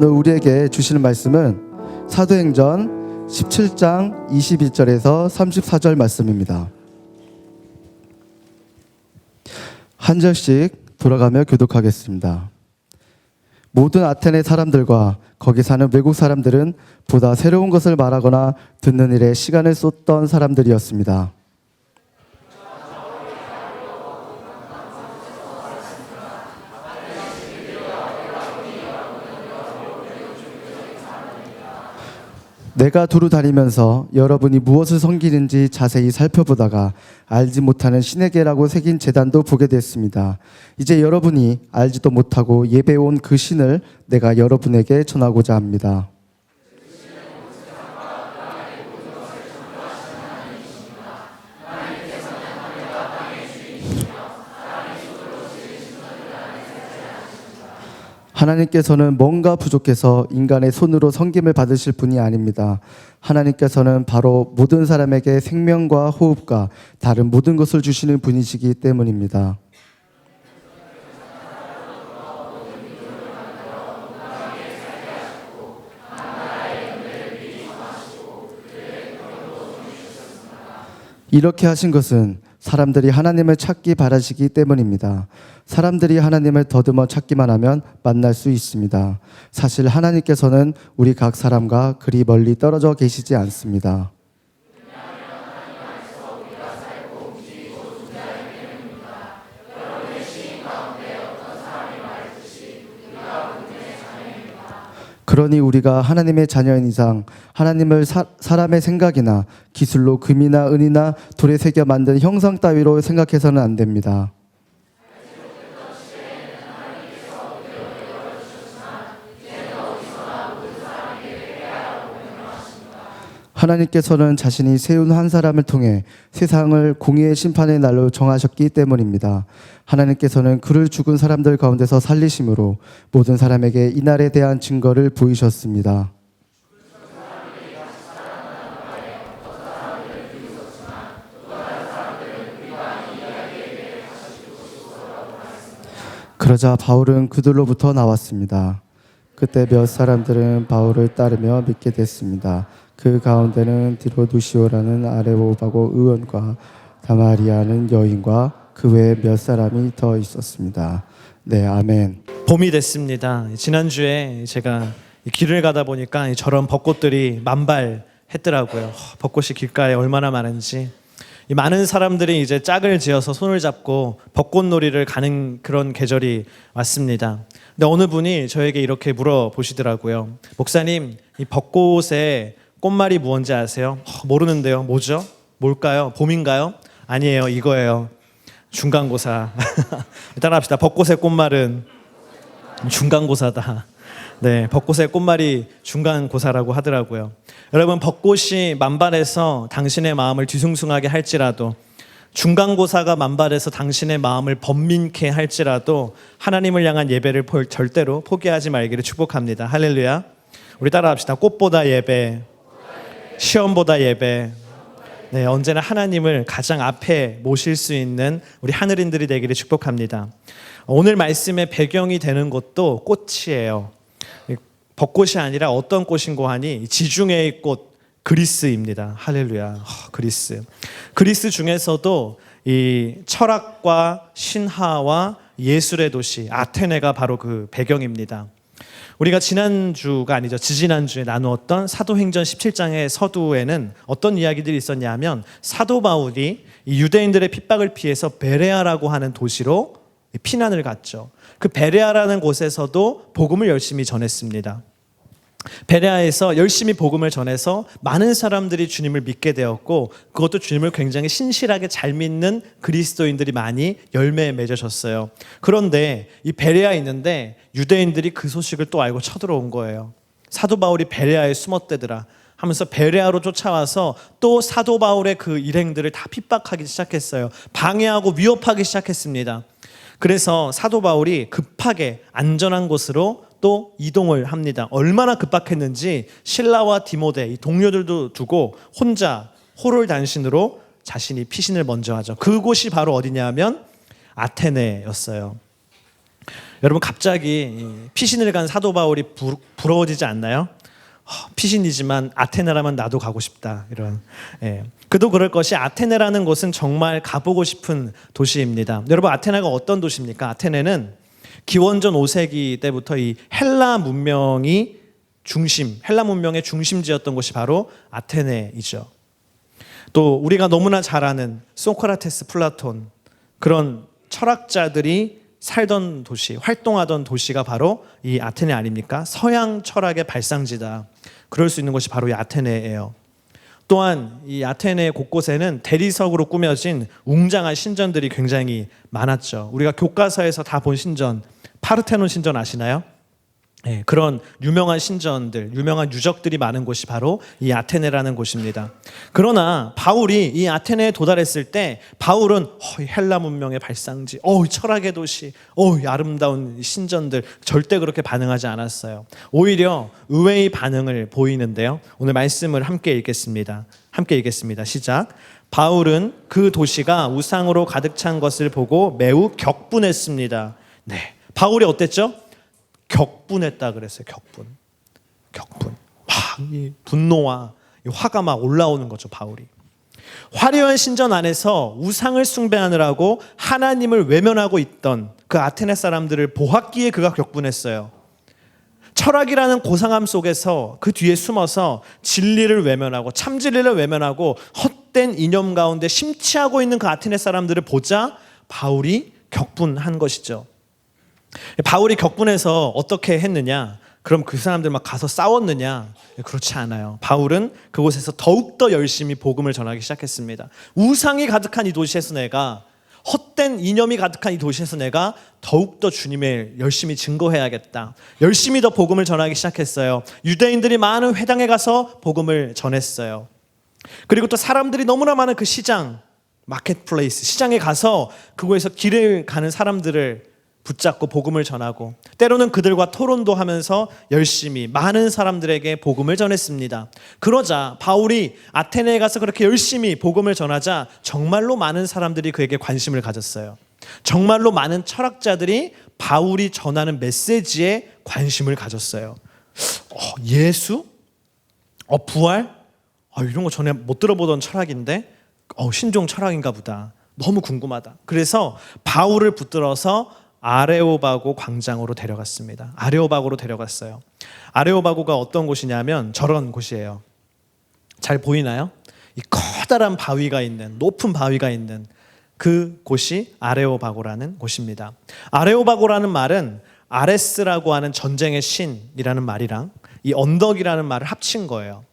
오늘 우리에게 주시는 말씀은 사도행전 17장 21절에서 34절 말씀입니다. 한 절씩 돌아가며 교독하겠습니다. 모든 아테네 사람들과 거기 사는 외국 사람들은 보다 새로운 것을 말하거나 듣는 일에 시간을 쏟던 사람들이었습니다. 내가 두루 다니면서 여러분이 무엇을 섬기는지 자세히 살펴보다가 알지 못하는 신에게라고 새긴 제단도 보게 됐습니다. 이제 여러분이 알지도 못하고 예배온 그 신을 내가 여러분에게 전하고자 합니다. 하나님께서는 뭔가 부족해서 인간의 손으로 섬김을 받으실 분이 아닙니다. 하나님께서는 바로 모든 사람에게 생명과 호흡과 다른 모든 것을 주시는 분이시기 때문입니다. 이렇게 하신 것은 사람들이 하나님을 찾기 바라시기 때문입니다. 사람들이 하나님을 더듬어 찾기만 하면 만날 수 있습니다. 사실 하나님께서는 우리 각 사람과 그리 멀리 떨어져 계시지 않습니다. 그러니 우리가 하나님의 자녀인 이상 하나님을 사람의 생각이나 기술로 금이나 은이나 돌에 새겨 만든 형상 따위로 생각해서는 안 됩니다. 하나님께서는 자신이 세운 한 사람을 통해 세상을 공의의 심판의 날로 정하셨기 때문입니다. 하나님께서는 그를 죽은 사람들 가운데서 살리심으로 모든 사람에게 이 날에 대한 증거를 보이셨습니다. 그러자 바울은 그들로부터 나왔습니다. 그때 몇 사람들은 바울을 따르며 믿게 됐습니다. 그 가운데는 디로누시오라는 아레오바고 의원과 다마리아는 여인과 그 외에 몇 사람이 더 있었습니다. 네, 아멘. 봄이 됐습니다. 지난주에 제가 길을 가다 보니까 저런 벚꽃들이 만발했더라고요. 벚꽃이 길가에 얼마나 많은지. 이 많은 사람들이 이제 짝을 지어서 손을 잡고 벚꽃놀이를 가는 그런 계절이 왔습니다. 근데 어느 분이 저에게 이렇게 물어보시더라고요. 목사님, 이 벚꽃에 꽃말이 무언지 아세요? 모르는데요. 뭐죠? 뭘까요? 봄인가요? 아니에요. 이거예요. 중간고사. 따라합시다. 벚꽃의 꽃말은 중간고사다. 네, 벚꽃의 꽃말이 중간고사라고 하더라고요. 여러분, 벚꽃이 만발해서 당신의 마음을 뒤숭숭하게 할지라도, 중간고사가 만발해서 당신의 마음을 번민케 할지라도 하나님을 향한 예배를 절대로 포기하지 말기를 축복합니다. 할렐루야. 우리 따라합시다. 꽃보다 예배, 시험보다 예배. 네, 언제나 하나님을 가장 앞에 모실 수 있는 우리 하늘인들이 되기를 축복합니다. 오늘 말씀의 배경이 되는 것도 꽃이에요. 벚꽃이 아니라 어떤 꽃인고 하니 지중해의 꽃 그리스입니다. 할렐루야. 그리스. 그리스 중에서도 이 철학과 신화와 예술의 도시 아테네가 바로 그 배경입니다. 우리가 지난주가 아니죠. 지지난주에 나누었던 사도행전 17장의 서두에는 어떤 이야기들이 있었냐 하면 사도 바울이 이 유대인들의 핍박을 피해서 베레아라고 하는 도시로 피난을 갔죠. 그 베레아라는 곳에서도 복음을 열심히 전했습니다. 베레아에서 열심히 복음을 전해서 많은 사람들이 주님을 믿게 되었고, 그것도 주님을 굉장히 신실하게 잘 믿는 그리스도인들이 많이 열매에 맺어졌어요. 그런데 이 베레아에 있는데 유대인들이 그 소식을 또 알고 쳐들어온 거예요. 사도 바울이 베레아에 숨었대더라 하면서 베레아로 쫓아와서 또 사도 바울의 그 일행들을 다 핍박하기 시작했어요. 방해하고 위협하기 시작했습니다. 그래서 사도 바울이 급하게 안전한 곳으로 또 이동을 합니다. 얼마나 급박했는지 실라와 디모데 이 동료들도 두고 혼자 호를 단신으로 자신이 피신을 먼저 하죠. 그곳이 바로 어디냐 하면 아테네였어요. 여러분 갑자기 피신을 간 사도 바울이 부러워지지 않나요? 피신이지만 아테네라면 나도 가고 싶다 이런. 그도 그럴 것이 아테네라는 곳은 정말 가보고 싶은 도시입니다. 여러분 아테네가 어떤 도시입니까? 아테네는 기원전 5세기 때부터 이 헬라 문명의 중심지였던 곳이 바로 아테네이죠. 또 우리가 너무나 잘 아는 소크라테스, 플라톤 그런 철학자들이 살던 도시, 활동하던 도시가 바로 이 아테네 아닙니까? 서양 철학의 발상지다. 그럴 수 있는 곳이 바로 이 아테네예요. 또한 이 아테네 곳곳에는 대리석으로 꾸며진 웅장한 신전들이 굉장히 많았죠. 우리가 교과서에서 다 본 신전, 파르테논 신전 아시나요? 그런 유명한 신전들, 유명한 유적들이 많은 곳이 바로 이 아테네라는 곳입니다. 그러나 바울이 이 아테네에 도달했을 때 바울은 헬라 문명의 발상지, 철학의 도시, 이 아름다운 신전들 절대 그렇게 반응하지 않았어요. 오히려 의외의 반응을 보이는데요. 오늘 말씀을 함께 읽겠습니다. 시작. 바울은 그 도시가 우상으로 가득 찬 것을 보고 매우 격분했습니다. 네, 바울이 어땠죠? 격분했다 그랬어요. 격분. 이 분노와 이 화가 막 올라오는 거죠. 바울이 화려한 신전 안에서 우상을 숭배하느라고 하나님을 외면하고 있던 그 아테네 사람들을 보았기에 그가 격분했어요. 철학이라는 고상함 속에서 그 뒤에 숨어서 진리를 외면하고 참진리를 외면하고 헛된 이념 가운데 심취하고 있는 그 아테네 사람들을 보자 바울이 격분한 것이죠. 바울이 격분해서 어떻게 했느냐? 그럼 그 사람들 막 가서 싸웠느냐? 그렇지 않아요. 바울은 그곳에서 더욱더 열심히 복음을 전하기 시작했습니다. 우상이 가득한 이 도시에서 내가, 헛된 이념이 가득한 이 도시에서 내가 더욱더 주님을 열심히 증거해야겠다. 열심히 더 복음을 전하기 시작했어요. 유대인들이 많은 회당에 가서 복음을 전했어요. 그리고 또 사람들이 너무나 많은 그 시장, 마켓플레이스, 시장에 가서 그곳에서 길을 가는 사람들을 붙잡고 복음을 전하고 때로는 그들과 토론도 하면서 열심히 많은 사람들에게 복음을 전했습니다. 그러자 바울이 아테네에 가서 그렇게 열심히 복음을 전하자 정말로 많은 사람들이 그에게 관심을 가졌어요. 정말로 많은 철학자들이 바울이 전하는 메시지에 관심을 가졌어요. 예수? 부활? 이런 거 전에 못 들어보던 철학인데 신종 철학인가 보다. 너무 궁금하다. 그래서 바울을 붙들어서 아레오바고 광장으로 데려갔습니다. 아레오바고로 데려갔어요. 아레오바고가 어떤 곳이냐면 저런 곳이에요. 잘 보이나요? 이 커다란 바위가 있는, 높은 바위가 있는 그 곳이 아레오바고라는 곳입니다. 아레오바고라는 말은 아레스라고 하는 전쟁의 신이라는 말이랑 이 언덕이라는 말을 합친 거예요.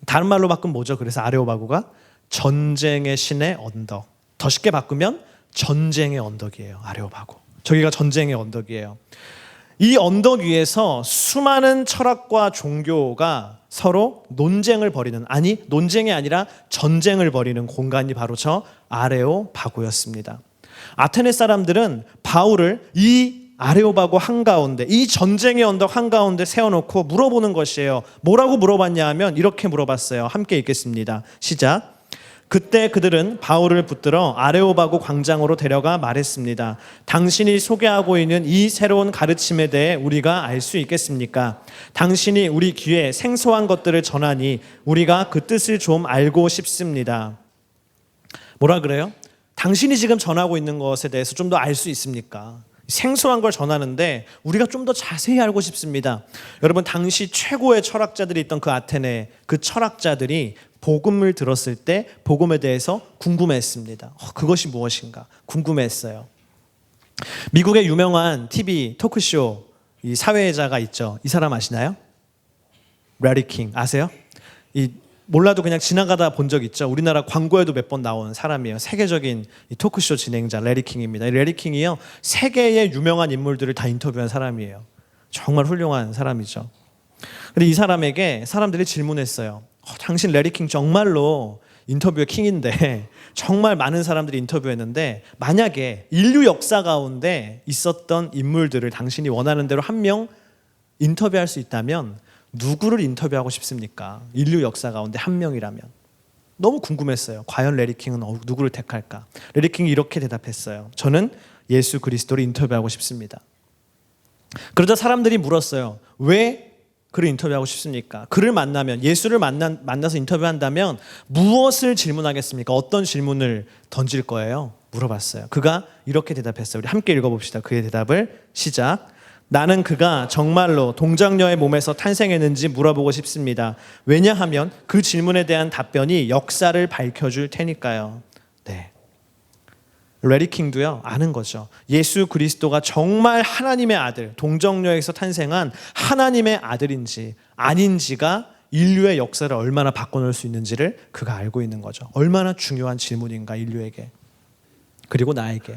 다른 말로 바꾸면 뭐죠? 그래서 아레오바고가 전쟁의 신의 언덕. 더 쉽게 바꾸면 전쟁의 언덕이에요. 아레오바고. 저기가 전쟁의 언덕이에요. 이 언덕 위에서 수많은 철학과 종교가 서로 논쟁을 벌이는, 논쟁이 아니라 전쟁을 벌이는 공간이 바로 저 아레오바고였습니다. 아테네 사람들은 바울을 이 아레오바고 한가운데, 이 전쟁의 언덕 한가운데 세워놓고 물어보는 것이에요. 뭐라고 물어봤냐 하면 이렇게 물어봤어요. 함께 읽겠습니다. 시작. 그때 그들은 바울을 붙들어 아레오바고 광장으로 데려가 말했습니다. 당신이 소개하고 있는 이 새로운 가르침에 대해 우리가 알 수 있겠습니까? 당신이 우리 귀에 생소한 것들을 전하니 우리가 그 뜻을 좀 알고 싶습니다. 뭐라 그래요? 당신이 지금 전하고 있는 것에 대해서 좀 더 알 수 있습니까? 생소한 걸 전하는데 우리가 좀 더 자세히 알고 싶습니다. 여러분, 당시 최고의 철학자들이 있던 그 아테네, 그 철학자들이 복음을 들었을 때 복음에 대해서 궁금해했습니다. 그것이 무엇인가 궁금해했어요. 미국의 유명한 TV 토크쇼 이 사회자가 있죠. 이 사람 아시나요? 레리 킹 아세요? 몰라도 그냥 지나가다 본 적 있죠. 우리나라 광고에도 몇 번 나온 사람이에요. 세계적인 이 토크쇼 진행자 레리 킹입니다. 이 레리 킹이요, 세계의 유명한 인물들을 다 인터뷰한 사람이에요. 정말 훌륭한 사람이죠. 근데 이 사람에게 사람들이 질문했어요. 당신 레리 킹 정말로 인터뷰의 킹인데 정말 많은 사람들이 인터뷰했는데 만약에 인류 역사 가운데 있었던 인물들을 당신이 원하는 대로 한 명 인터뷰할 수 있다면 누구를 인터뷰하고 싶습니까? 인류 역사 가운데 한 명이라면. 너무 궁금했어요. 과연 레리 킹은 누구를 택할까? 레리 킹이 이렇게 대답했어요. 저는 예수 그리스도를 인터뷰하고 싶습니다. 그러자 사람들이 물었어요. 왜 그를 인터뷰하고 싶습니까? 그를 만나면, 예수를 만나서 인터뷰한다면 무엇을 질문하겠습니까? 어떤 질문을 던질 거예요? 물어봤어요. 그가 이렇게 대답했어요. 우리 함께 읽어봅시다. 그의 대답을 시작. 나는 그가 정말로 동정녀의 몸에서 탄생했는지 물어보고 싶습니다. 왜냐하면 그 질문에 대한 답변이 역사를 밝혀줄 테니까요. 네. 레리 킹도요, 아는 거죠. 예수 그리스도가 정말 하나님의 아들, 동정녀에서 탄생한 하나님의 아들인지 아닌지가 인류의 역사를 얼마나 바꿔놓을 수 있는지를 그가 알고 있는 거죠. 얼마나 중요한 질문인가, 인류에게. 그리고 나에게.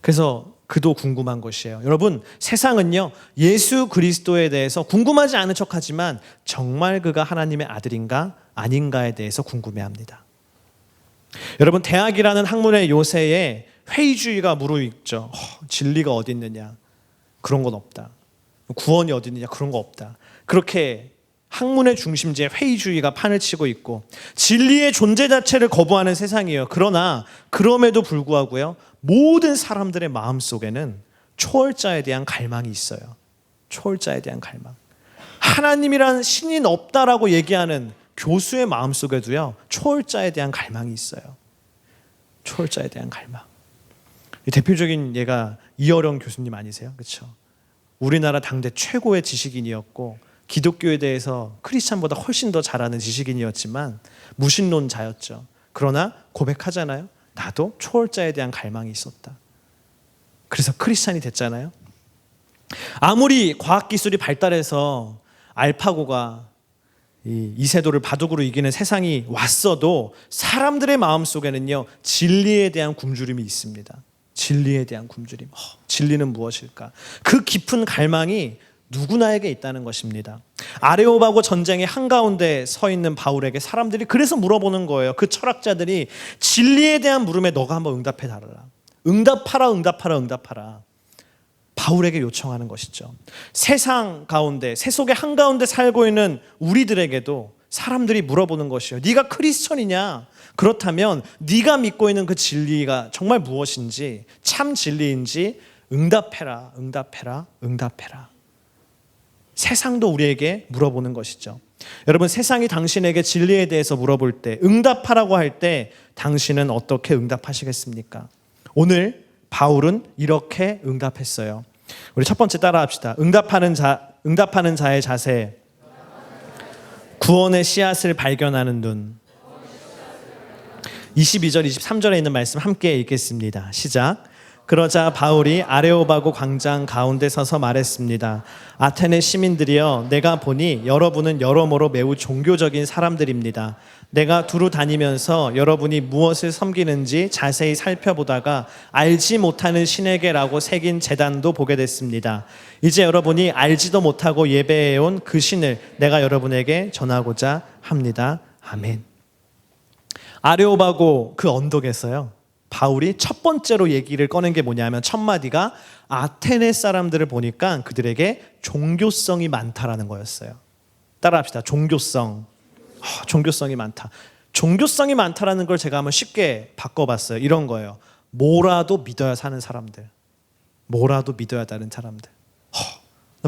그래서 그도 궁금한 것이에요. 여러분, 세상은요, 예수 그리스도에 대해서 궁금하지 않은 척하지만 정말 그가 하나님의 아들인가 아닌가에 대해서 궁금해합니다. 여러분, 대학이라는 학문의 요새에 회의주의가 무르익죠. 진리가 어디 있느냐? 그런 건 없다. 구원이 어디 있느냐? 그런 거 없다. 그렇게 학문의 중심지에 회의주의가 판을 치고 있고 진리의 존재 자체를 거부하는 세상이에요. 그러나 그럼에도 불구하고요, 모든 사람들의 마음속에는 초월자에 대한 갈망이 있어요. 초월자에 대한 갈망. 하나님이란 신이 없다라고 얘기하는 교수의 마음속에도요, 초월자에 대한 갈망이 있어요. 초월자에 대한 갈망. 대표적인 예가 이어령 교수님 아니세요? 그렇죠? 우리나라 당대 최고의 지식인이었고 기독교에 대해서 크리스찬보다 훨씬 더 잘하는 지식인이었지만 무신론자였죠. 그러나 고백하잖아요. 나도 초월자에 대한 갈망이 있었다. 그래서 크리스찬이 됐잖아요. 아무리 과학기술이 발달해서 알파고가 이세돌을 바둑으로 이기는 세상이 왔어도 사람들의 마음속에는요, 진리에 대한 굶주림이 있습니다. 진리에 대한 굶주림. 진리는 무엇일까? 그 깊은 갈망이 누구나에게 있다는 것입니다. 아레오바고 전쟁의 한가운데 서 있는 바울에게 사람들이 그래서 물어보는 거예요. 그 철학자들이 진리에 대한 물음에 너가 한번 응답해 달라. 응답하라, 응답하라, 응답하라. 바울에게 요청하는 것이죠. 세상 가운데, 세속의 한가운데 살고 있는 우리들에게도 사람들이 물어보는 것이에요. 네가 크리스천이냐? 그렇다면 네가 믿고 있는 그 진리가 정말 무엇인지, 참 진리인지 응답해라, 응답해라, 응답해라. 세상도 우리에게 물어보는 것이죠. 여러분, 세상이 당신에게 진리에 대해서 물어볼 때, 응답하라고 할 때 당신은 어떻게 응답하시겠습니까? 오늘 바울은 이렇게 응답했어요. 우리 첫 번째 따라합시다. 응답하는 자의 자세. 구원의 씨앗을 발견하는 눈. 22절, 23절에 있는 말씀 함께 읽겠습니다. 시작. 그러자 바울이 아레오바고 광장 가운데 서서 말했습니다. 아테네 시민들이여, 내가 보니 여러분은 여러모로 매우 종교적인 사람들입니다. 내가 두루 다니면서 여러분이 무엇을 섬기는지 자세히 살펴보다가 알지 못하는 신에게라고 새긴 제단도 보게 됐습니다. 이제 여러분이 알지도 못하고 예배해온 그 신을 내가 여러분에게 전하고자 합니다. 아멘. 아레오바고 그 언덕에서요, 바울이 첫 번째로 얘기를 꺼낸 게 뭐냐면 첫 마디가 아테네 사람들을 보니까 그들에게 종교성이 많다라는 거였어요. 따라합시다. 종교성. 종교성이 많다. 종교성이 많다라는 걸 제가 한번 쉽게 바꿔봤어요. 이런 거예요. 뭐라도 믿어야 사는 사람들. 뭐라도 믿어야 다른 사람들.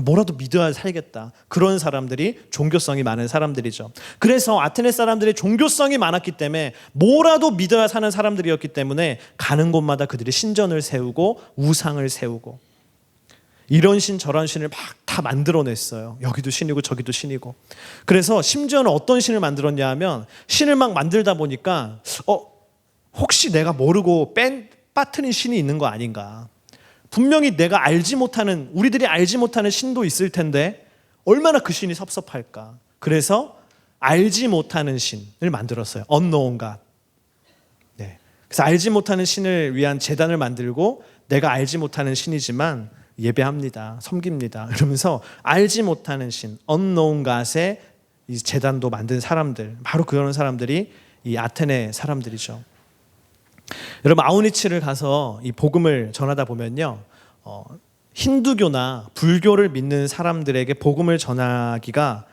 뭐라도 믿어야 살겠다. 그런 사람들이 종교성이 많은 사람들이죠. 그래서 아테네 사람들이 종교성이 많았기 때문에 뭐라도 믿어야 사는 사람들이었기 때문에 가는 곳마다 그들이 신전을 세우고 우상을 세우고 이런 신 저런 신을 막 다 만들어냈어요. 여기도 신이고 저기도 신이고. 그래서 심지어는 어떤 신을 만들었냐 하면 신을 막 만들다 보니까 혹시 내가 모르고 빠뜨린 신이 있는 거 아닌가. 분명히 내가 알지 못하는, 우리들이 알지 못하는 신도 있을 텐데 얼마나 그 신이 섭섭할까. 그래서 알지 못하는 신을 만들었어요. unknown God. 네. 그래서 알지 못하는 신을 위한 제단을 만들고 내가 알지 못하는 신이지만 예배합니다. 섬깁니다. 이러면서 알지 못하는 신, unknown God의 이 제단도 만든 사람들, 바로 그런 사람들이 이 아테네 사람들이죠. 여러분, 아우니치를 가서 이 복음을 전하다 보면요, 힌두교나 불교를 믿는 사람들에게 복음을 전하기가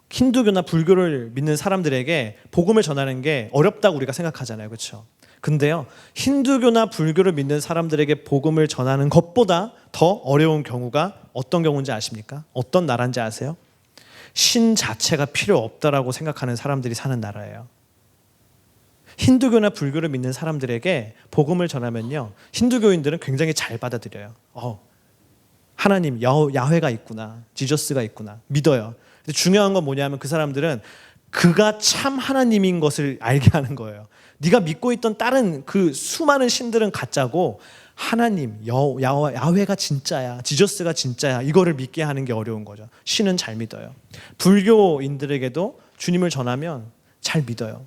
힌두교나 불교를 믿는 사람들에게 복음을 전하는 게 어렵다고 우리가 생각하잖아요, 그렇죠? 근데요, 힌두교나 불교를 믿는 사람들에게 복음을 전하는 것보다 더 어려운 경우가 어떤 경우인지 아십니까? 어떤 나라인지 아세요? 신 자체가 필요 없다라고 생각하는 사람들이 사는 나라예요. 힌두교나 불교를 믿는 사람들에게 복음을 전하면요, 힌두교인들은 굉장히 잘 받아들여요. 하나님, 야훼가 있구나, 지저스가 있구나, 믿어요. 근데 중요한 건 뭐냐면 그 사람들은 그가 참 하나님인 것을 알게 하는 거예요. 네가 믿고 있던 다른 그 수많은 신들은 가짜고 하나님, 야훼가 진짜야, 지저스가 진짜야, 이거를 믿게 하는 게 어려운 거죠. 신은 잘 믿어요. 불교인들에게도 주님을 전하면 잘 믿어요.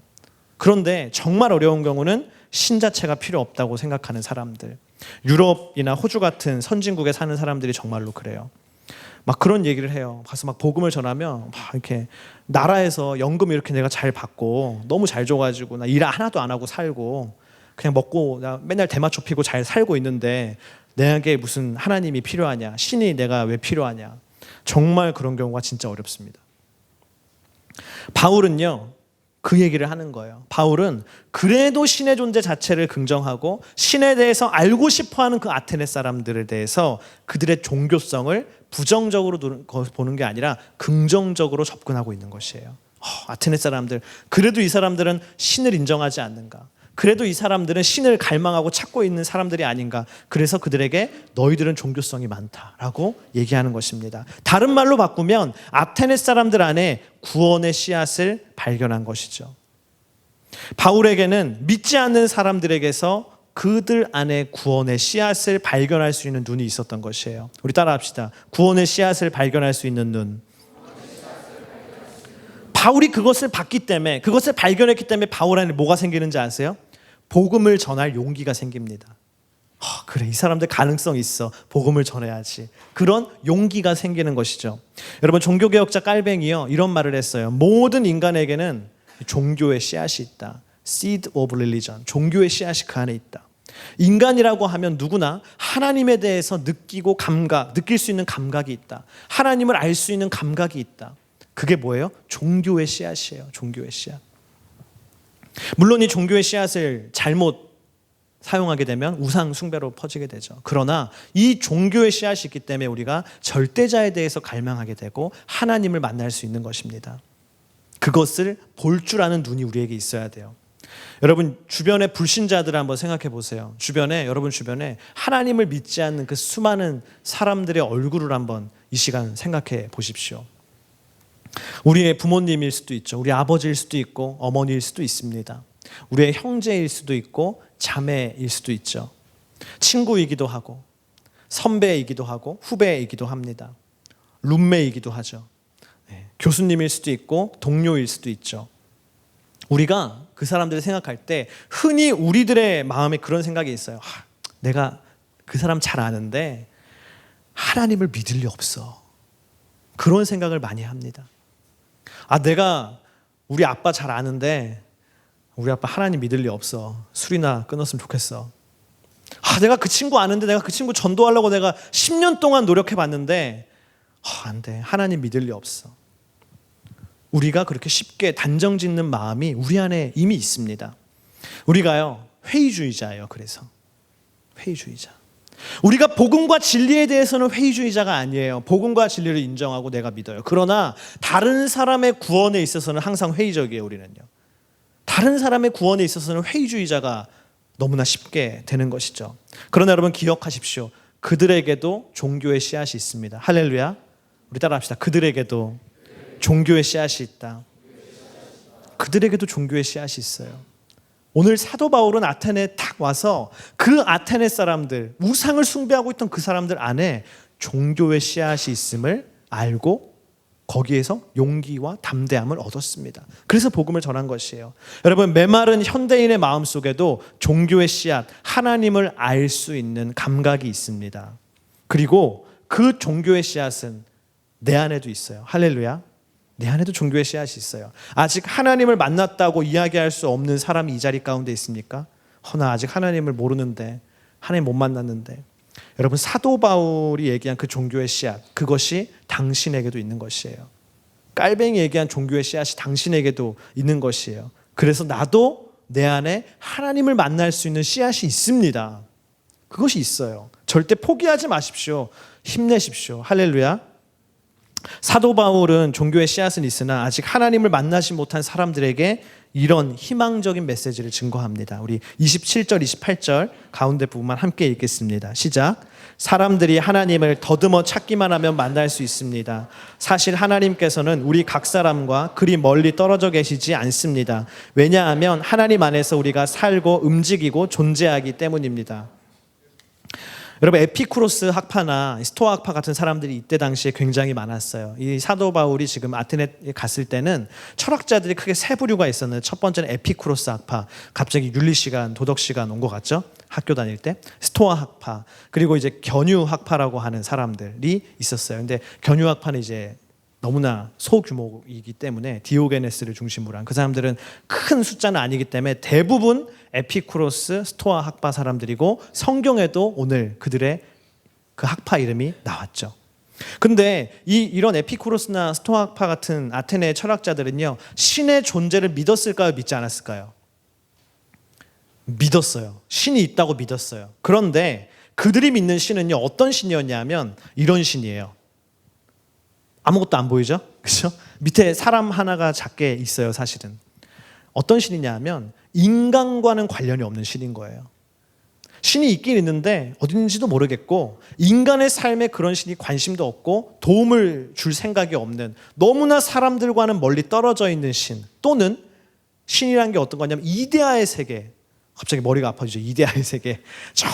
그런데 정말 어려운 경우는 신 자체가 필요 없다고 생각하는 사람들, 유럽이나 호주 같은 선진국에 사는 사람들이 정말로 그래요. 막 그런 얘기를 해요. 가서 막 복음을 전하면 막 이렇게 나라에서 연금 이렇게 내가 잘 받고 너무 잘 줘가지고 나 일 하나도 안 하고 살고 그냥 먹고 나 맨날 대마초 피고 잘 살고 있는데 내게 무슨 하나님이 필요하냐, 신이 내가 왜 필요하냐. 정말 그런 경우가 진짜 어렵습니다. 바울은요, 그 얘기를 하는 거예요. 바울은 그래도 신의 존재 자체를 긍정하고 신에 대해서 알고 싶어하는 그 아테네 사람들에 대해서 그들의 종교성을 부정적으로 보는 게 아니라 긍정적으로 접근하고 있는 것이에요. 아테네 사람들, 그래도 이 사람들은 신을 인정하지 않는가? 그래도 이 사람들은 신을 갈망하고 찾고 있는 사람들이 아닌가? 그래서 그들에게 너희들은 종교성이 많다라고 얘기하는 것입니다. 다른 말로 바꾸면 아테네 사람들 안에 구원의 씨앗을 발견한 것이죠. 바울에게는 믿지 않는 사람들에게서 그들 안에 구원의 씨앗을 발견할 수 있는 눈이 있었던 것이에요. 우리 따라합시다. 구원의 씨앗을 발견할 수 있는 눈. 바울이 그것을 봤기 때문에, 그것을 발견했기 때문에 바울 안에 뭐가 생기는지 아세요? 복음을 전할 용기가 생깁니다. 그래, 이 사람들 가능성 있어, 복음을 전해야지. 그런 용기가 생기는 것이죠. 여러분, 종교개혁자 깔뱅이요, 이런 말을 했어요. 모든 인간에게는 종교의 씨앗이 있다. Seed of religion. 종교의 씨앗이 그 안에 있다. 인간이라고 하면 누구나 하나님에 대해서 느낄 수 있는 감각이 있다. 하나님을 알 수 있는 감각이 있다. 그게 뭐예요? 종교의 씨앗이에요. 종교의 씨앗. 물론 이 종교의 씨앗을 잘못 사용하게 되면 우상 숭배로 퍼지게 되죠. 그러나 이 종교의 씨앗이 있기 때문에 우리가 절대자에 대해서 갈망하게 되고 하나님을 만날 수 있는 것입니다. 그것을 볼 줄 아는 눈이 우리에게 있어야 돼요. 여러분, 주변의 불신자들을 한번 생각해 보세요. 여러분 주변에 하나님을 믿지 않는 그 수많은 사람들의 얼굴을 한번 이 시간 생각해 보십시오. 우리의 부모님일 수도 있죠. 우리 아버지일 수도 있고 어머니일 수도 있습니다. 우리의 형제일 수도 있고 자매일 수도 있죠. 친구이기도 하고 선배이기도 하고 후배이기도 합니다. 룸메이기도 하죠. 교수님일 수도 있고 동료일 수도 있죠. 우리가 그 사람들을 생각할 때 흔히 우리들의 마음에 그런 생각이 있어요. 내가 그 사람 잘 아는데 하나님을 믿을 리 없어. 그런 생각을 많이 합니다. 내가 우리 아빠 잘 아는데 우리 아빠 하나님 믿을 리 없어. 술이나 끊었으면 좋겠어. 내가 그 친구 아는데 내가 그 친구 전도하려고 내가 10년 동안 노력해봤는데 안 돼. 하나님 믿을 리 없어. 우리가 그렇게 쉽게 단정 짓는 마음이 우리 안에 이미 있습니다. 우리가요, 회의주의자예요. 그래서 회의주의자. 우리가 복음과 진리에 대해서는 회의주의자가 아니에요. 복음과 진리를 인정하고 내가 믿어요. 그러나 다른 사람의 구원에 있어서는 항상 회의적이에요. 우리는요. 다른 사람의 구원에 있어서는 회의주의자가 너무나 쉽게 되는 것이죠. 그러나 여러분 기억하십시오. 그들에게도 종교의 씨앗이 있습니다. 할렐루야. 우리 따라합시다. 그들에게도 종교의 씨앗이 있다. 그들에게도 종교의 씨앗이 있어요. 오늘 사도 바울은 아테네에 딱 와서 그 아테네 사람들, 우상을 숭배하고 있던 그 사람들 안에 종교의 씨앗이 있음을 알고 거기에서 용기와 담대함을 얻었습니다. 그래서 복음을 전한 것이에요. 여러분, 메마른 현대인의 마음속에도 종교의 씨앗, 하나님을 알 수 있는 감각이 있습니다. 그리고 그 종교의 씨앗은 내 안에도 있어요. 할렐루야. 내 안에도 종교의 씨앗이 있어요. 아직 하나님을 만났다고 이야기할 수 없는 사람이 이 자리 가운데 있습니까? 나 아직 하나님을 모르는데, 하나님 못 만났는데. 여러분, 사도 바울이 얘기한 그 종교의 씨앗, 그것이 당신에게도 있는 것이에요. 깔뱅이 얘기한 종교의 씨앗이 당신에게도 있는 것이에요. 그래서 나도 내 안에 하나님을 만날 수 있는 씨앗이 있습니다. 그것이 있어요. 절대 포기하지 마십시오. 힘내십시오. 할렐루야. 사도 바울은 종교의 씨앗은 있으나 아직 하나님을 만나지 못한 사람들에게 이런 희망적인 메시지를 증거합니다. 우리 27절, 28절 가운데 부분만 함께 읽겠습니다. 시작. 사람들이 하나님을 더듬어 찾기만 하면 만날 수 있습니다. 사실 하나님께서는 우리 각 사람과 그리 멀리 떨어져 계시지 않습니다. 왜냐하면 하나님 안에서 우리가 살고 움직이고 존재하기 때문입니다. 여러분, 에피쿠로스 학파나 스토아 학파 같은 사람들이 이때 당시에 굉장히 많았어요. 이 사도 바울이 지금 아테네에 갔을 때는 철학자들이 크게 세 부류가 있었는데, 첫 번째는 에피쿠로스 학파, 갑자기 윤리 시간, 도덕 시간 온 것 같죠? 학교 다닐 때. 스토아 학파, 그리고 이제 견유 학파라고 하는 사람들이 있었어요. 근데 견유 학파는 이제 너무나 소규모이기 때문에 디오게네스를 중심으로 한 그 사람들은 큰 숫자는 아니기 때문에 대부분 에피쿠로스, 스토아 학파 사람들이고, 성경에도 오늘 그들의 그 학파 이름이 나왔죠. 근데 이런 에피쿠로스나 스토아 학파 같은 아테네의 철학자들은요, 신의 존재를 믿었을까요? 믿지 않았을까요? 믿었어요. 신이 있다고 믿었어요. 그런데 그들이 믿는 신은요, 어떤 신이었냐면 이런 신이에요. 아무것도 안 보이죠? 그렇죠? 밑에 사람 하나가 작게 있어요, 사실은. 어떤 신이냐 하면 인간과는 관련이 없는 신인 거예요. 신이 있긴 있는데 어딘지도 모르겠고, 인간의 삶에 그런 신이 관심도 없고 도움을 줄 생각이 없는, 너무나 사람들과는 멀리 떨어져 있는 신, 또는 신이란 게 어떤 거냐면 이데아의 세계, 갑자기 머리가 아파지죠. 이데아의 세계, 저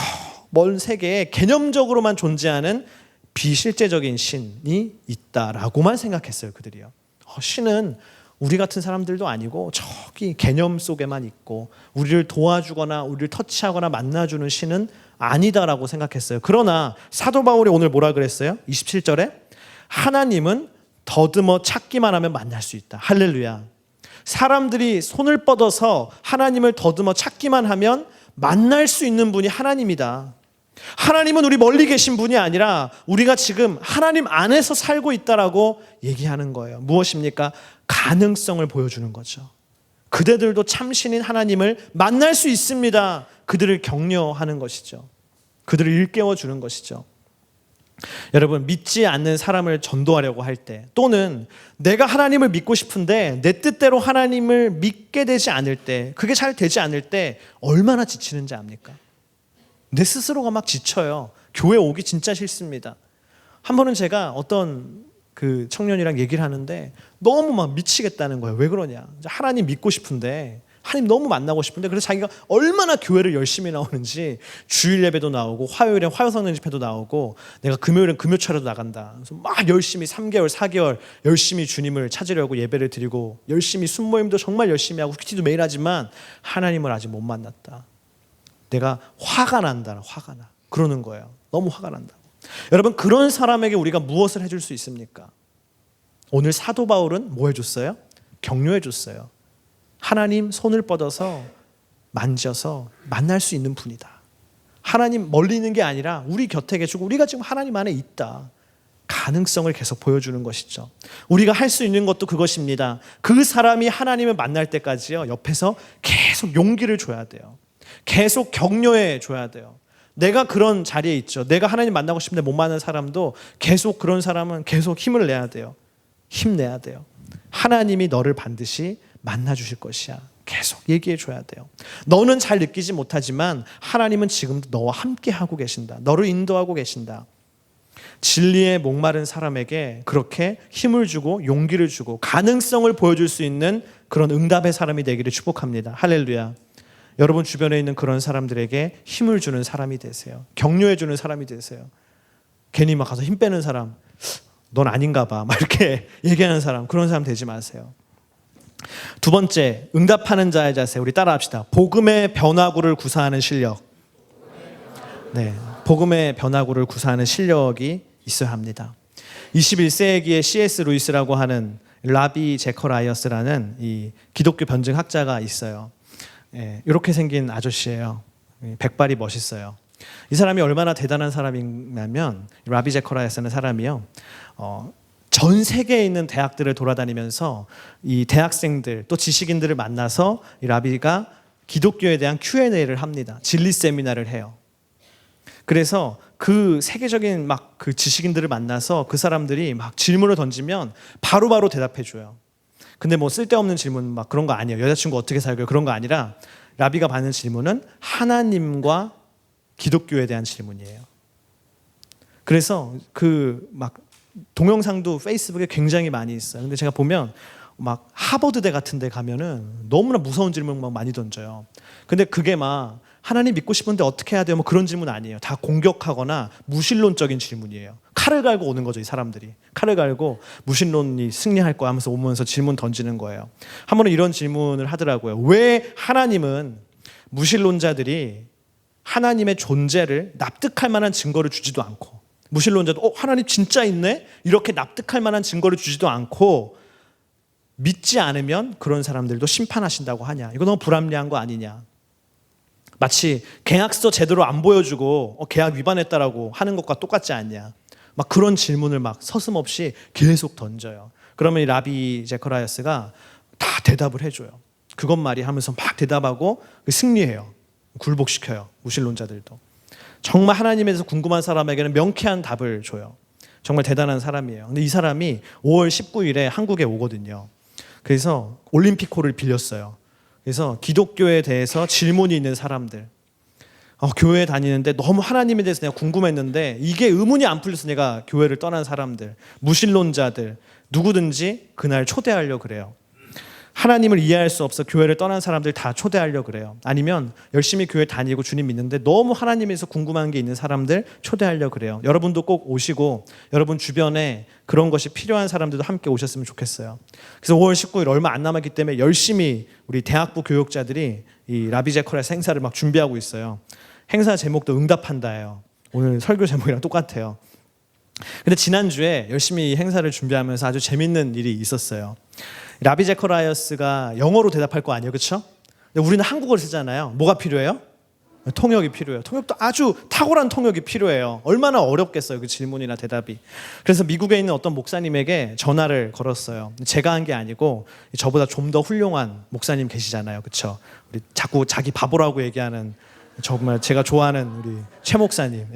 먼 세계에 개념적으로만 존재하는 비실제적인 신이 있다라고만 생각했어요, 그들이요. 신은 우리 같은 사람들도 아니고 저기 개념 속에만 있고, 우리를 도와주거나 우리를 터치하거나 만나주는 신은 아니다라고 생각했어요. 그러나 사도 바울이 오늘 뭐라 그랬어요? 27절에 하나님은 더듬어 찾기만 하면 만날 수 있다. 할렐루야. 사람들이 손을 뻗어서 하나님을 더듬어 찾기만 하면 만날 수 있는 분이 하나님이다. 하나님은 우리 멀리 계신 분이 아니라 우리가 지금 하나님 안에서 살고 있다라고 얘기하는 거예요. 무엇입니까? 가능성을 보여주는 거죠. 그대들도 참신인 하나님을 만날 수 있습니다. 그들을 격려하는 것이죠. 그들을 일깨워 주는 것이죠. 여러분, 믿지 않는 사람을 전도하려고 할 때, 또는 내가 하나님을 믿고 싶은데 내 뜻대로 하나님을 믿게 되지 않을 때, 그게 잘 되지 않을 때 얼마나 지치는지 압니까? 내 스스로가 막 지쳐요. 교회 오기 진짜 싫습니다. 한 번은 제가 어떤 그 청년이랑 얘기를 하는데 너무 막 미치겠다는 거예요. 왜 그러냐? 하나님 믿고 싶은데, 하나님 너무 만나고 싶은데, 그래서 자기가 얼마나 교회를 열심히 나오는지, 주일 예배도 나오고 화요일에 화요성령 집회도 나오고, 내가 금요일엔 금요차례도 나간다. 그래서 막 열심히 3개월, 4개월 열심히 주님을 찾으려고 예배를 드리고, 열심히 순모임도 정말 열심히 하고 큐티도 매일 하지만 하나님을 아직 못 만났다. 내가 화가 난다. 화가 나. 그러는 거예요. 너무 화가 난다고. 여러분, 그런 사람에게 우리가 무엇을 해줄 수 있습니까? 오늘 사도 바울은 뭐 해줬어요? 격려해 줬어요. 하나님 손을 뻗어서 만져서 만날 수 있는 분이다. 하나님 멀리 있는 게 아니라 우리 곁에 계시고 우리가 지금 하나님 안에 있다. 가능성을 계속 보여주는 것이죠. 우리가 할 수 있는 것도 그것입니다. 그 사람이 하나님을 만날 때까지요, 옆에서 계속 용기를 줘야 돼요. 계속 격려해 줘야 돼요. 내가 그런 자리에 있죠. 내가 하나님 만나고 싶은데 못 만나는 사람도 계속, 그런 사람은 계속 힘을 내야 돼요. 힘내야 돼요. 하나님이 너를 반드시 만나 주실 것이야. 계속 얘기해 줘야 돼요. 너는 잘 느끼지 못하지만 하나님은 지금도 너와 함께 하고 계신다. 너를 인도하고 계신다. 진리에 목마른 사람에게 그렇게 힘을 주고 용기를 주고 가능성을 보여줄 수 있는 그런 응답의 사람이 되기를 축복합니다. 할렐루야. 여러분 주변에 있는 그런 사람들에게 힘을 주는 사람이 되세요. 격려해 주는 사람이 되세요. 괜히 막 가서 힘 빼는 사람, 넌 아닌가 봐, 막 이렇게 얘기하는 사람, 그런 사람 되지 마세요. 두 번째, 응답하는 자의 자세. 우리 따라합시다. 복음의 변화구를 구사하는 실력. 네, 복음의 변화구를 구사하는 실력이 있어야 합니다. 21세기에 C.S. 루이스라고 하는 라비 제커라이어스라는 이 기독교 변증학자가 있어요. 예, 이렇게 생긴 아저씨예요. 백발이 멋있어요. 이 사람이 얼마나 대단한 사람이냐면, 라비 제커라이어스라는 사람이요, 전 세계에 있는 대학들을 돌아다니면서 이 대학생들 또 지식인들을 만나서 이 라비가 기독교에 대한 Q&A를 합니다. 진리 세미나를 해요. 그래서 그 세계적인 막 그 지식인들을 만나서 그 사람들이 막 질문을 던지면 바로바로 대답해 줘요. 근데 뭐 쓸데없는 질문 막 그런 거 아니에요. 여자친구 어떻게 살고요? 그런 거 아니라 라비가 받는 질문은 하나님과 기독교에 대한 질문이에요. 그래서 그 막 동영상도 페이스북에 굉장히 많이 있어요. 근데 제가 보면 막 하버드대 같은 데 가면은 너무나 무서운 질문 막 많이 던져요. 근데 그게 막 하나님 믿고 싶은데 어떻게 해야 돼요? 뭐 그런 질문 아니에요. 다 공격하거나 무신론적인 질문이에요. 칼을 갈고 오는 거죠, 이 사람들이. 칼을 갈고 무신론이 승리할 거야 하면서 오면서 질문 던지는 거예요. 한 번은 이런 질문을 하더라고요. 왜 하나님은 무신론자들이 하나님의 존재를 납득할 만한 증거를 주지도 않고, 무신론자도 하나님 진짜 있네? 이렇게 납득할 만한 증거를 주지도 않고 믿지 않으면 그런 사람들도 심판하신다고 하냐? 이거 너무 불합리한 거 아니냐? 마치 계약서 제대로 안 보여주고 계약 위반했다라고 하는 것과 똑같지 않냐? 막 그런 질문을 막 서슴없이 계속 던져요. 그러면 이 라비 제커라이아스가 다 대답을 해줘요. 그것 말이 하면서 막 대답하고 승리해요. 굴복시켜요. 무신론자들도. 정말 하나님에 대해서 궁금한 사람에게는 명쾌한 답을 줘요. 정말 대단한 사람이에요. 근데 이 사람이 5월 19일에 한국에 오거든요. 그래서 올림픽홀을 빌렸어요. 그래서 기독교에 대해서 질문이 있는 사람들, 교회에 다니는데 너무 하나님에 대해서 내가 궁금했는데 이게 의문이 안 풀려서 내가 교회를 떠난 사람들, 무신론자들, 누구든지 그날 초대하려고 그래요. 하나님을 이해할 수 없어 교회를 떠난 사람들 다 초대하려고 그래요. 아니면 열심히 교회 다니고 주님 믿는데 너무 하나님에서 궁금한 게 있는 사람들 초대하려고 그래요. 여러분도 꼭 오시고 여러분 주변에 그런 것이 필요한 사람들도 함께 오셨으면 좋겠어요. 그래서 5월 19일 얼마 안 남았기 때문에 열심히 우리 대학부 교육자들이 이 라비 제커라이아스 행사를 막 준비하고 있어요. 행사 제목도 응답한다예요. 오늘 설교 제목이랑 똑같아요. 근데 지난주에 열심히 행사를 준비하면서 아주 재밌는 일이 있었어요. 라비 제커라이아스가 영어로 대답할 거 아니에요, 그렇죠? 근데 우리는 한국어를 쓰잖아요. 뭐가 필요해요? 통역이 필요해요. 통역도 아주 탁월한 통역이 필요해요. 얼마나 어렵겠어요, 그 질문이나 대답이. 그래서 미국에 있는 어떤 목사님에게 전화를 걸었어요. 제가 한 게 아니고 저보다 좀 더 훌륭한 목사님 계시잖아요, 그렇죠? 우리 자꾸 자기 바보라고 얘기하는 정말 제가 좋아하는 우리 최 목사님,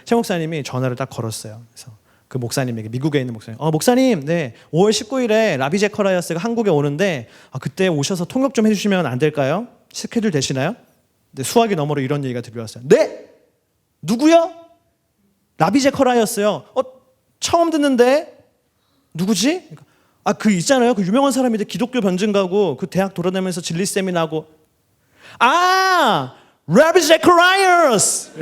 최 목사님이 전화를 딱 걸었어요. 그래서 그 목사님에게, 미국에 있는 목사님, 목사님, 네, 5월 19일에 라비 제커라이아스가 한국에 오는데 그때 오셔서 통역 좀 해주시면 안 될까요? 스케줄 되시나요? 근데 수화기 너머로 이런 얘기가 들려왔어요. 네? 누구요? 라비 제커라이아스요. 처음 듣는데 누구지? 그 있잖아요, 그 유명한 사람인데 기독교 변증가고 그 대학 돌아다니면서 진리 세미나하고. 라비 제커라이아스.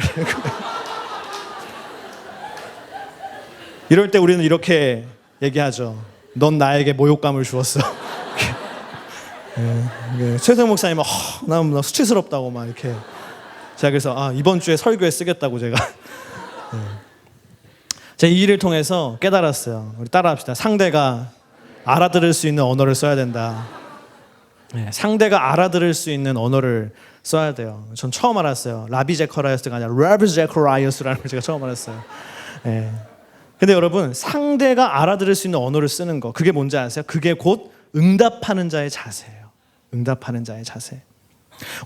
이럴 때 우리는 이렇게 얘기하죠. 넌 나에게 모욕감을 주었어. 최성 목사님은 나 수치스럽다고 막 이렇게. 제가 그래서 이번 주에 설교에 쓰겠다고 제가. 제가 이 일을 통해서 깨달았어요. 우리 따라합시다. 상대가 알아들을 수 있는 언어를 써야 된다. 상대가 알아들을 수 있는 언어를 써야 돼요. 전 처음 알았어요. 라비 제커라이아스가 아니라 라비 제커라이아스라는 걸 제가 처음 알았어요. 근데 여러분, 상대가 알아들을 수 있는 언어를 쓰는 거, 그게 뭔지 아세요? 그게 곧 응답하는 자의 자세예요. 응답하는 자의 자세.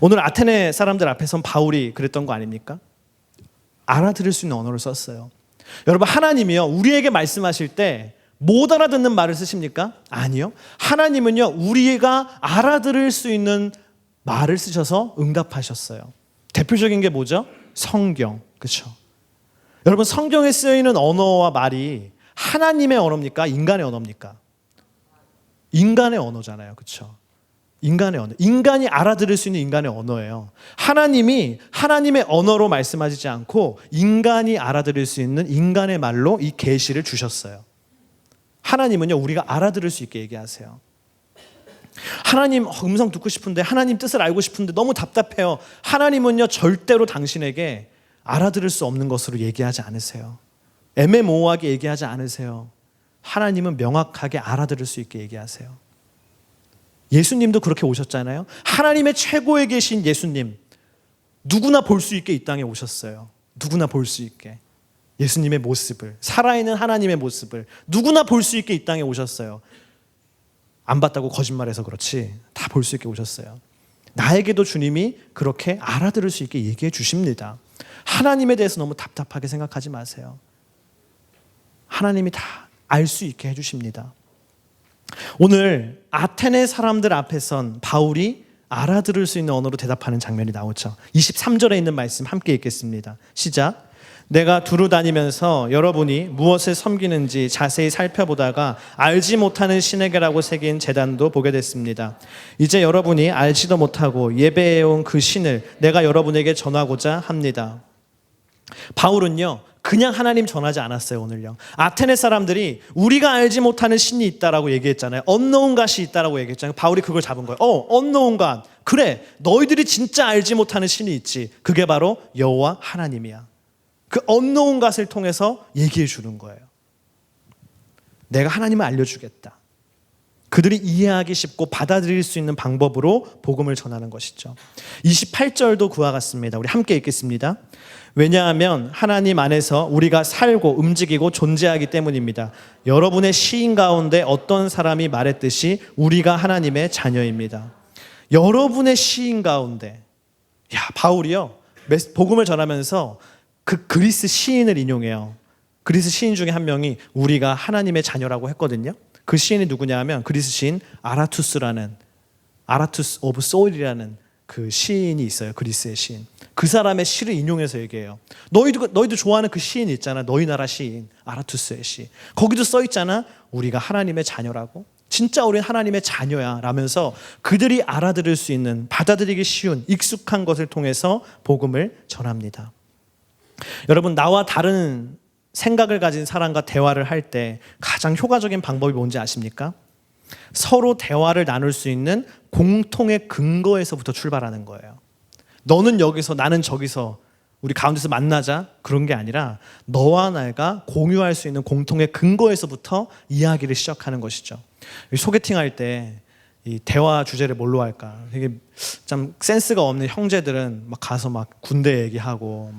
오늘 아테네 사람들 앞에선 바울이 그랬던 거 아닙니까? 알아들을 수 있는 언어를 썼어요. 여러분, 하나님이요, 우리에게 말씀하실 때 못 알아듣는 말을 쓰십니까? 아니요. 하나님은요, 우리가 알아들을 수 있는 말을 쓰셔서 응답하셨어요. 대표적인 게 뭐죠? 성경. 그렇죠? 여러분, 성경에 쓰여있는 언어와 말이 하나님의 언어입니까? 인간의 언어입니까? 인간의 언어잖아요. 그렇죠? 인간의 언어. 인간이 알아들을 수 있는 인간의 언어예요. 하나님이 하나님의 언어로 말씀하시지 않고 인간이 알아들을 수 있는 인간의 말로 이 계시를 주셨어요. 하나님은요, 우리가 알아들을 수 있게 얘기하세요. 하나님 음성 듣고 싶은데, 하나님 뜻을 알고 싶은데 너무 답답해요. 하나님은요, 절대로 당신에게 알아들을 수 없는 것으로 얘기하지 않으세요. 애매모호하게 얘기하지 않으세요. 하나님은 명확하게 알아들을 수 있게 얘기하세요. 예수님도 그렇게 오셨잖아요. 하나님의 최고에 계신 예수님, 누구나 볼 수 있게 이 땅에 오셨어요. 누구나 볼 수 있게. 예수님의 모습을, 살아있는 하나님의 모습을 누구나 볼 수 있게 이 땅에 오셨어요. 안 봤다고 거짓말해서 그렇지 다 볼 수 있게 오셨어요. 나에게도 주님이 그렇게 알아들을 수 있게 얘기해 주십니다. 하나님에 대해서 너무 답답하게 생각하지 마세요. 하나님이 다 알 수 있게 해주십니다. 오늘 아테네 사람들 앞에선 바울이 알아들을 수 있는 언어로 대답하는 장면이 나오죠. 23절에 있는 말씀 함께 읽겠습니다. 시작. 내가 두루 다니면서 여러분이 무엇을 섬기는지 자세히 살펴보다가 알지 못하는 신에게라고 새긴 제단도 보게 됐습니다. 이제 여러분이 알지도 못하고 예배해온 그 신을 내가 여러분에게 전하고자 합니다. 바울은요, 그냥 하나님 전하지 않았어요. 오늘요, 아테네 사람들이 우리가 알지 못하는 신이 있다라고 얘기했잖아요. unknown god이 있다라고 얘기했잖아요. 바울이 그걸 잡은 거예요. unknown god. 그래, 너희들이 진짜 알지 못하는 신이 있지. 그게 바로 여호와 하나님이야. 그 unknown god을 통해서 얘기해 주는 거예요. 내가 하나님을 알려주겠다. 그들이 이해하기 쉽고 받아들일 수 있는 방법으로 복음을 전하는 것이죠. 28절도 그와 같습니다. 우리 함께 읽겠습니다. 왜냐하면 하나님 안에서 우리가 살고 움직이고 존재하기 때문입니다. 여러분의 시인 가운데 어떤 사람이 말했듯이 우리가 하나님의 자녀입니다. 여러분의 시인 가운데, 바울이요, 복음을 전하면서 그 그리스 시인을 인용해요. 그리스 시인 중에 한 명이 우리가 하나님의 자녀라고 했거든요. 그 시인이 누구냐 하면 그리스 시인 아라투스 오브 소일이라는 그 시인이 있어요. 그리스의 시인. 그 사람의 시를 인용해서 얘기해요. 너희도 좋아하는 그 시인 있잖아. 너희 나라 시인 아라투스의 시. 거기도 써 있잖아. 우리가 하나님의 자녀라고. 진짜 우리는 하나님의 자녀야 라면서 그들이 알아들을 수 있는, 받아들이기 쉬운 익숙한 것을 통해서 복음을 전합니다. 여러분, 나와 다른 생각을 가진 사람과 대화를 할 때 가장 효과적인 방법이 뭔지 아십니까? 서로 대화를 나눌 수 있는 공통의 근거에서부터 출발하는 거예요. 너는 여기서 나는 저기서 우리 가운데서 만나자, 그런 게 아니라 너와 내가 공유할 수 있는 공통의 근거에서부터 이야기를 시작하는 것이죠. 소개팅할 때 이 대화 주제를 뭘로 할까? 되게 참 센스가 없는 형제들은 막 가서 막 군대 얘기하고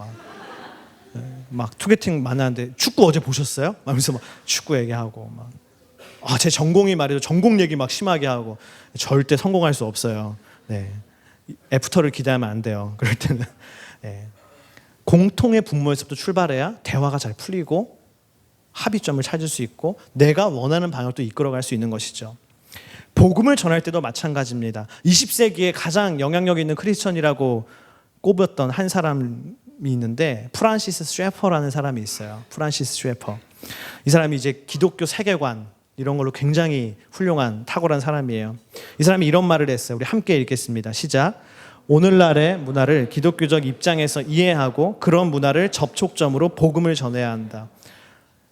막 소개팅 만나는데 축구 어제 보셨어요? 하면서 막 축구 얘기하고 제 전공이 말이죠. 전공 얘기 막 심하게 하고 절대 성공할 수 없어요. 네. 애프터를 기대하면 안 돼요. 그럴 때는 공통의 분모에서부터 출발해야 대화가 잘 풀리고 합의점을 찾을 수 있고 내가 원하는 방향으로 이끌어갈 수 있는 것이죠. 복음을 전할 때도 마찬가지입니다. 20세기에 가장 영향력 있는 크리스천이라고 꼽았던 한 사람이 있는데 프란시스 쉐퍼라는 사람이 있어요. 프란시스 쉐퍼. 이 사람이 이제 기독교 세계관 이런 걸로 굉장히 훌륭한 탁월한 사람이에요. 이 사람이 이런 말을 했어요. 우리 함께 읽겠습니다. 시작. 오늘날의 문화를 기독교적 입장에서 이해하고 그런 문화를 접촉점으로 복음을 전해야 한다.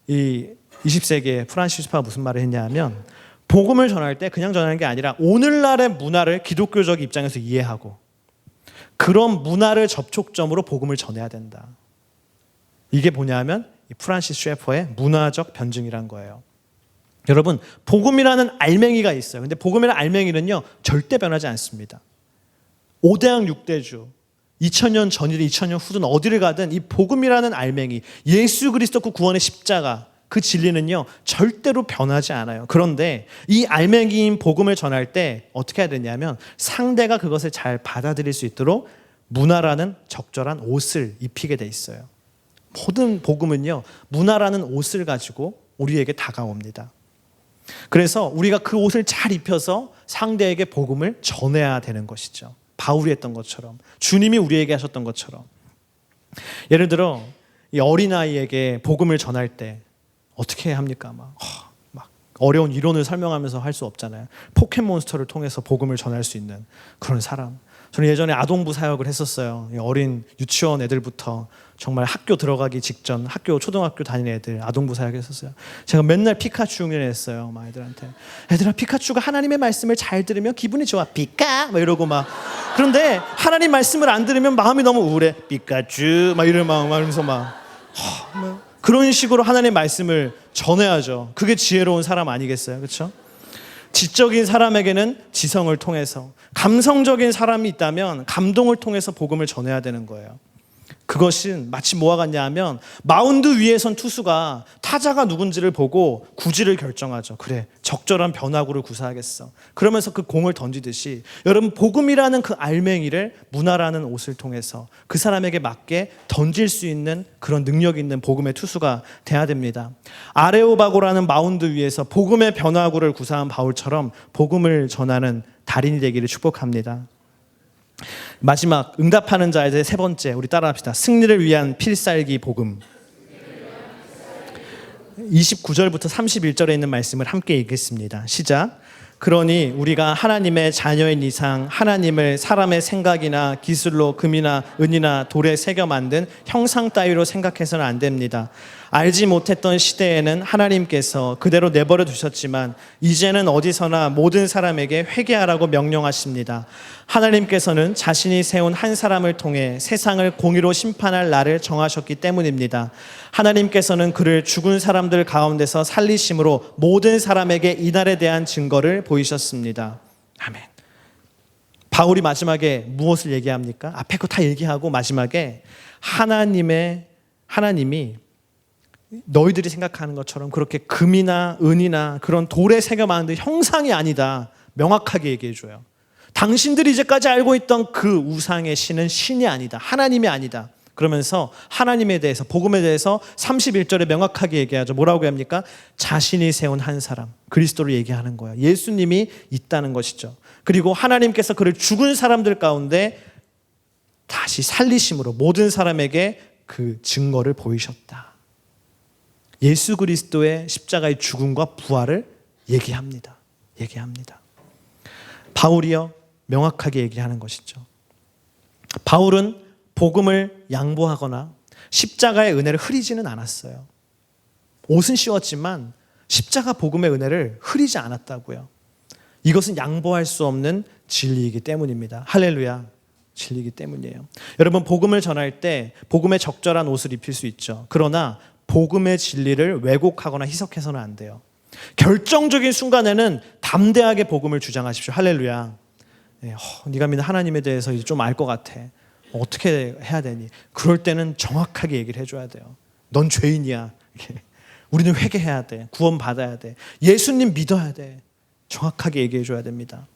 이 20세기에 프란시스 쉐퍼가 무슨 말을 했냐 하면 복음을 전할 때 그냥 전하는 게 아니라 오늘날의 문화를 기독교적 입장에서 이해하고 그런 문화를 접촉점으로 복음을 전해야 된다. 이게 뭐냐 하면 이 프란시스 쉐퍼의 문화적 변증이란 거예요. 여러분, 복음이라는 알맹이가 있어요. 근데 복음이라는 알맹이는요, 절대 변하지 않습니다. 5대양 6대주, 2000년 전이든 2000년 후든 어디를 가든 이 복음이라는 알맹이, 예수 그리스도 그 구원의 십자가, 그 진리는요, 절대로 변하지 않아요. 그런데 이 알맹이인 복음을 전할 때 어떻게 해야 되냐면 상대가 그것을 잘 받아들일 수 있도록 문화라는 적절한 옷을 입히게 돼 있어요. 모든 복음은요, 문화라는 옷을 가지고 우리에게 다가옵니다. 그래서 우리가 그 옷을 잘 입혀서 상대에게 복음을 전해야 되는 것이죠. 바울이 했던 것처럼, 주님이 우리에게 하셨던 것처럼. 예를 들어 이 어린아이에게 복음을 전할 때 어떻게 해야 합니까? 막 어려운 이론을 설명하면서 할 수 없잖아요. 포켓몬스터를 통해서 복음을 전할 수 있는 그런 사람. 저는 예전에 아동부 사역을 했었어요. 어린 유치원 애들부터 정말 학교 들어가기 직전, 초등학교 다니는 애들 아동부 사역했었어요. 제가 맨날 피카츄 흉내냈어요. 막 애들한테. 얘들아, 피카츄가 하나님의 말씀을 잘 들으면 기분이 좋아. 피카! 막 이러고 막. 그런데 하나님 말씀을 안 들으면 마음이 너무 우울해. 피카츄! 막 이러면서 그런 식으로 하나님의 말씀을 전해야죠. 그게 지혜로운 사람 아니겠어요? 그렇죠? 지적인 사람에게는 지성을 통해서, 감성적인 사람이 있다면 감동을 통해서 복음을 전해야 되는 거예요. 그것은 마치 뭐와 같냐 하면 마운드 위에 선 투수가 타자가 누군지를 보고 구질을 결정하죠. 그래, 적절한 변화구를 구사하겠어. 그러면서 그 공을 던지듯이 여러분, 복음이라는 그 알맹이를 문화라는 옷을 통해서 그 사람에게 맞게 던질 수 있는 그런 능력 있는 복음의 투수가 돼야 됩니다. 아레오바고라는 마운드 위에서 복음의 변화구를 구사한 바울처럼 복음을 전하는 달인이 되기를 축복합니다. 마지막 응답하는 자의 세 번째, 우리 따라합시다. 승리를 위한 필살기 복음. 29절부터 31절에 있는 말씀을 함께 읽겠습니다. 시작. 그러니 우리가 하나님의 자녀인 이상 하나님을 사람의 생각이나 기술로 금이나 은이나 돌에 새겨 만든 형상 따위로 생각해서는 안 됩니다. 알지 못했던 시대에는 하나님께서 그대로 내버려 두셨지만 이제는 어디서나 모든 사람에게 회개하라고 명령하십니다. 하나님께서는 자신이 세운 한 사람을 통해 세상을 공의로 심판할 날을 정하셨기 때문입니다. 하나님께서는 그를 죽은 사람들 가운데서 살리심으로 모든 사람에게 이 날에 대한 증거를 보이셨습니다. 아멘. 바울이 마지막에 무엇을 얘기합니까? 앞에 거 다 얘기하고 마지막에 하나님이 너희들이 생각하는 것처럼 그렇게 금이나 은이나 그런 돌에 새겨 만든 형상이 아니다, 명확하게 얘기해줘요. 당신들이 이제까지 알고 있던 그 우상의 신은 신이 아니다, 하나님이 아니다. 그러면서 하나님에 대해서, 복음에 대해서 31절에 명확하게 얘기하죠. 뭐라고 합니까? 자신이 세운 한 사람, 그리스도를 얘기하는 거예요. 예수님이 있다는 것이죠. 그리고 하나님께서 그를 죽은 사람들 가운데 다시 살리심으로 모든 사람에게 그 증거를 보이셨다. 예수 그리스도의 십자가의 죽음과 부활을 얘기합니다. 바울이요, 명확하게 얘기하는 것이죠. 바울은 복음을 양보하거나 십자가의 은혜를 흐리지는 않았어요. 옷은 씌웠지만 십자가 복음의 은혜를 흐리지 않았다고요. 이것은 양보할 수 없는 진리이기 때문입니다. 할렐루야. 진리이기 때문이에요. 여러분, 복음을 전할 때 복음에 적절한 옷을 입힐 수 있죠. 그러나 복음의 진리를 왜곡하거나 희석해서는 안 돼요. 결정적인 순간에는 담대하게 복음을 주장하십시오. 할렐루야. 네가 믿는 하나님에 대해서 이제 좀 알 것 같아. 어떻게 해야 되니? 그럴 때는 정확하게 얘기를 해줘야 돼요. 넌 죄인이야. 우리는 회개해야 돼. 구원받아야 돼. 예수님 믿어야 돼. 정확하게 얘기해줘야 됩니다.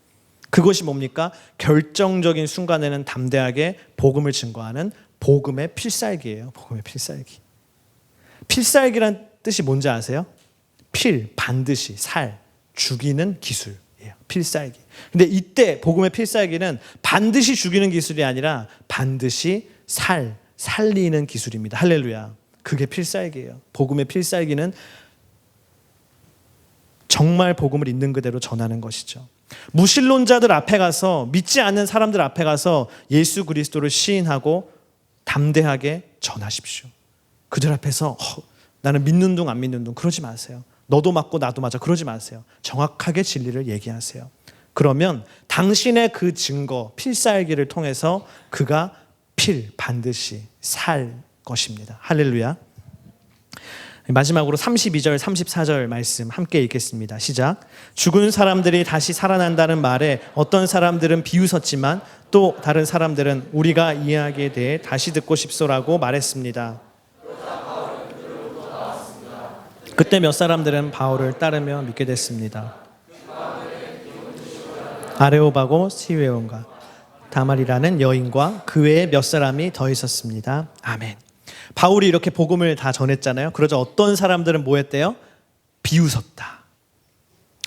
그것이 뭡니까? 결정적인 순간에는 담대하게 복음을 증거하는 복음의 필살기예요. 복음의 필살기. 필살기란 뜻이 뭔지 아세요? 필, 반드시, 살, 죽이는 기술이에요. 필살기. 근데 이때 복음의 필살기는 반드시 죽이는 기술이 아니라 반드시 살리는 기술입니다. 할렐루야. 그게 필살기예요. 복음의 필살기는 정말 복음을 있는 그대로 전하는 것이죠. 무신론자들 앞에 가서, 믿지 않는 사람들 앞에 가서 예수 그리스도를 시인하고 담대하게 전하십시오. 그들 앞에서 나는 믿는 둥 안 믿는 둥 그러지 마세요. 너도 맞고 나도 맞아 그러지 마세요. 정확하게 진리를 얘기하세요. 그러면 당신의 그 증거, 필살기를 통해서 그가 반드시 살 것입니다. 할렐루야. 마지막으로 32절, 34절 말씀 함께 읽겠습니다. 시작. 죽은 사람들이 다시 살아난다는 말에 어떤 사람들은 비웃었지만 또 다른 사람들은 우리가 이야기에 대해 다시 듣고 싶소라고 말했습니다. 그때 몇 사람들은 바울을 따르며 믿게 됐습니다. 아레오바고 시웨온과 다말이라는 여인과 그 외에 몇 사람이 더 있었습니다. 아멘. 바울이 이렇게 복음을 다 전했잖아요. 그러자 어떤 사람들은 뭐 했대요? 비웃었다.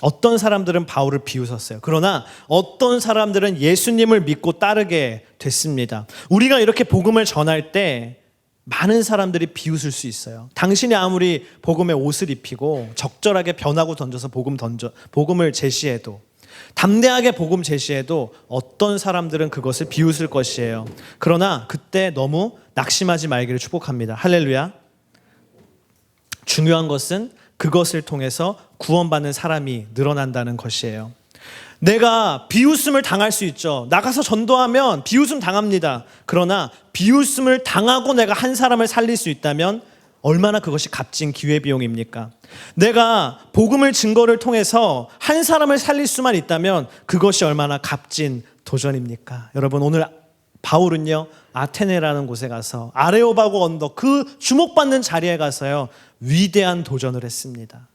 어떤 사람들은 바울을 비웃었어요. 그러나 어떤 사람들은 예수님을 믿고 따르게 됐습니다. 우리가 이렇게 복음을 전할 때 많은 사람들이 비웃을 수 있어요. 당신이 아무리 복음의 옷을 입히고 적절하게 변하고 던져서 복음을 제시해도, 담대하게 복음 제시해도 어떤 사람들은 그것을 비웃을 것이에요. 그러나 그때 너무 낙심하지 말기를 축복합니다. 할렐루야. 중요한 것은 그것을 통해서 구원받는 사람이 늘어난다는 것이에요. 내가 비웃음을 당할 수 있죠. 나가서 전도하면 비웃음 당합니다. 그러나 비웃음을 당하고 내가 한 사람을 살릴 수 있다면 얼마나 그것이 값진 기회비용입니까? 내가 복음을 증거를 통해서 한 사람을 살릴 수만 있다면 그것이 얼마나 값진 도전입니까? 여러분, 오늘 바울은요 아테네라는 곳에 가서 아레오바고 언덕 그 주목받는 자리에 가서요 위대한 도전을 했습니다.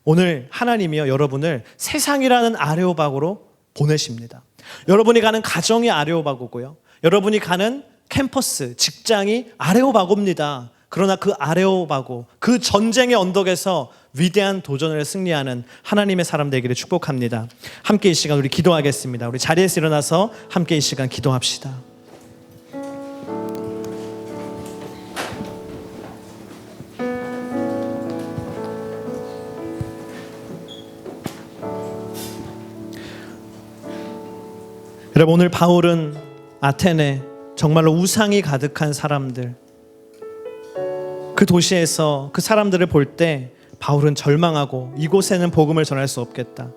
오늘 하나님이요 여러분을 세상이라는 아레오바고로 보내십니다. 여러분이 가는 가정이 아레오바고고요. 여러분이 가는 캠퍼스, 직장이 아레오바고입니다. 그러나 그 아레오바고, 그 전쟁의 언덕에서 위대한 도전을 승리하는 하나님의 사람 되기를 축복합니다. 함께 이 시간 우리 기도하겠습니다. 우리 자리에서 일어나서 함께 이 시간 기도합시다. 여러분, 오늘 바울은 아테네, 정말로 우상이 가득한 사람들, 그 도시에서 그 사람들을 볼 때 바울은 절망하고 이곳에는 복음을 전할 수 없겠다,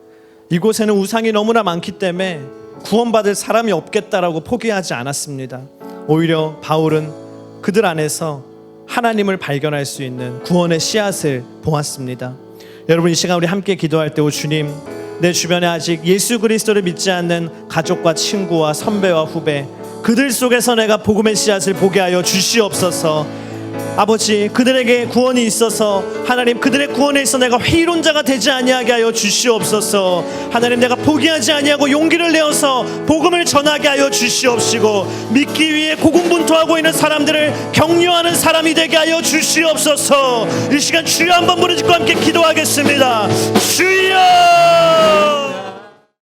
이곳에는 우상이 너무나 많기 때문에 구원받을 사람이 없겠다라고 포기하지 않았습니다. 오히려 바울은 그들 안에서 하나님을 발견할 수 있는 구원의 씨앗을 보았습니다. 여러분, 이 시간 우리 함께 기도할 때, 오 주님, 내 주변에 아직 예수 그리스도를 믿지 않는 가족과 친구와 선배와 후배, 그들 속에서 내가 복음의 씨앗을 보게 하여 주시옵소서. 아버지, 그들에게 구원이 있어서 하나님, 그들의 구원에 있어 내가 회의론자가 되지 아니하게 하여 주시옵소서. 하나님, 내가 포기하지 아니하고 용기를 내어서 복음을 전하게 하여 주시옵시고, 믿기 위해 고군분투하고 있는 사람들을 격려하는 사람이 되게 하여 주시옵소서. 이 시간 주여 한번 부르짖고 함께 기도하겠습니다. 주여!